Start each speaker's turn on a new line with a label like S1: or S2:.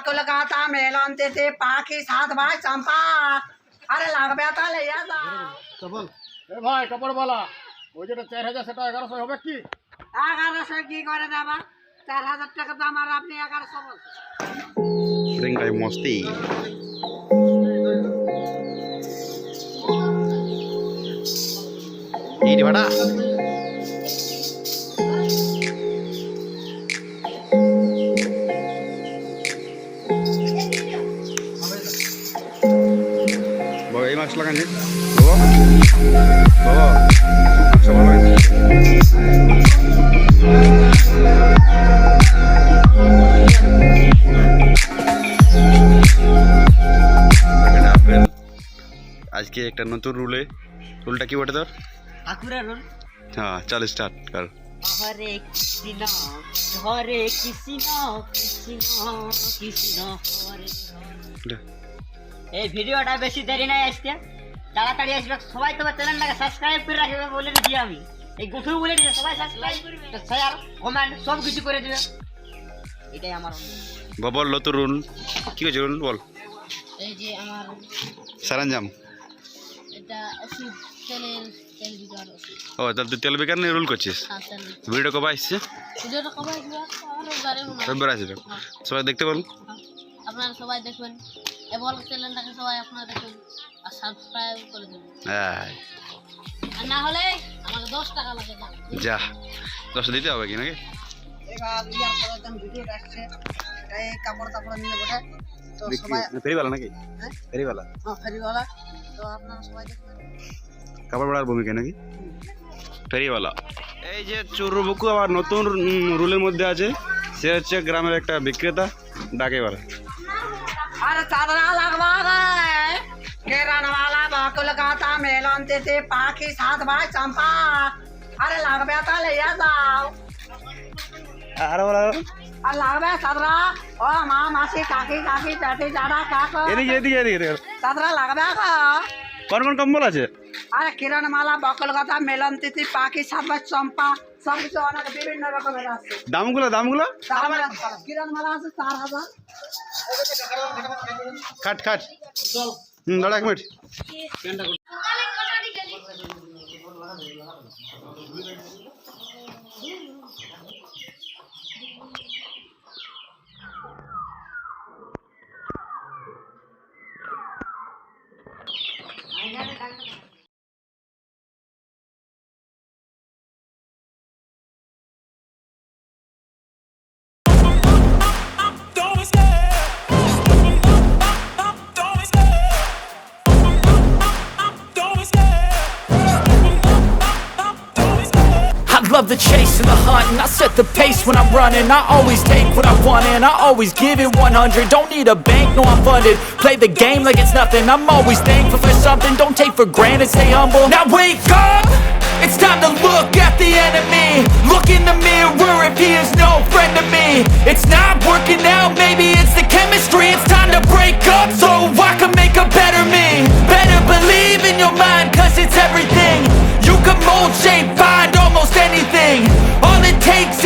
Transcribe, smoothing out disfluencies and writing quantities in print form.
S1: Kolkata melon তেতে পাখি সাত ভাই চম্পা আরে লাগবে তাহলে
S2: কবল এ ভাই কাপড় বলা ওই যেটা 4000 সেটা 1100 হবে কি
S1: 1100 কি করে দেবা 4000 টাকা দাম আর আপনি 1100 বলছেন
S3: রিং ভাই মস্তি এই রে বাড়া বাবা এই মাছ লাগান বাবা বাবা আচ্ছা ভালো আজকে একটা নতুন রুলটা কি বটে তোর
S1: ঠাকুরের রুল
S3: হ্যাঁ চল স্টার্ট কর
S1: হরে কৃষ্ণ কৃষ্ণ কৃষ্ণ হরে এই ভিডিওটা বেশি দেরি নাই আসতে তাড়াতাড়ি আসবে সবাই তোমার চ্যানেলটাকে সাবস্ক্রাইব করে রাখবে বলে দিই আমি এই গুঠু বলে দিই সবাই সাবস্ক্রাইব করবে শেয়ার কমেন্ট সব কিছু করে দিবে এটাই আমার
S3: বল নতুন রুল কি হয়েছে রুল বল
S4: এই যে আমার
S3: সরঞ্জাম
S4: এটা ওষুধ তেল বিকার ওষুধ
S3: ও তাহলে তুই তেল বেকার নিয়ে রুল করছিস ভিডিও কবে আসছে
S4: ভিডিওটা কবে আসবে
S3: রবিবার আসবে সবাই দেখতে বল
S4: আপনারা সবাই দেখবেন এবং চ্যানেলটাকে সবাই আপনারা দেখবেন আর সাবস্ক্রাইব করে দেবেন
S3: হ্যাঁ
S4: আর না হলে আমাকে 10 টাকা লাগে
S3: যা 10 দিতে হবে কি নাকি
S1: এবার ইয়ার পরে যখন ভিডিও আসছে এই কাপড় নিয়ে বসে তো সবাই
S3: ফেরিওয়ালা নাকি
S1: হ্যাঁ
S3: ফেরিওয়ালা
S1: হ্যাঁ ফেরিওয়ালা তো আপনারা সবাই দেখবেন
S3: কাপড় পরার ভূমিকা নাকি ফেরিওয়ালা এই যে চোরবুকু আবার নতুন রুলের মধ্যে আছে সে হচ্ছে গ্রামের একটা বিক্রেতা ডাকে এবার
S1: अरे चादरा लगवा गए केरन वाला कलकाता मेलन तेते पाखी सात भाई चंपा अरे लगबे तो ले जाओ
S3: আরে বলা
S1: और लगबे चादरा ओ माँ मासी काकी काकी चाटी चाड़ा काको
S3: এদিকে এদিকে এদিকে
S1: चादरा लगबे का
S3: কোন কোন কম্বল আছে
S1: अरे किरण माला कलकाता मेलन तेते पाखी सात भाई चंपा सब কিছু অনেক বিভিন্ন রকমের আছে
S3: দামগুলো
S1: কিরণ মালা আছে 4000
S3: কাট দাঁড়া এক minute
S5: I love the chase and the hunt, and I set the pace when I'm running. I always take what I want and I always give it 100. Don't need a bank, no I'm funded. Play the game like it's nothing. I'm always thankful for something. Don't take for granted, stay humble. Now wake up, it's time to look at the enemy. Look in the mirror if he is no friend to me. It's not working out, maybe it's the chemistry. It's time to break up so I can make a better me. Better believe in your mind, cause it's everything. You can mold, shape, find almost anything. All it takes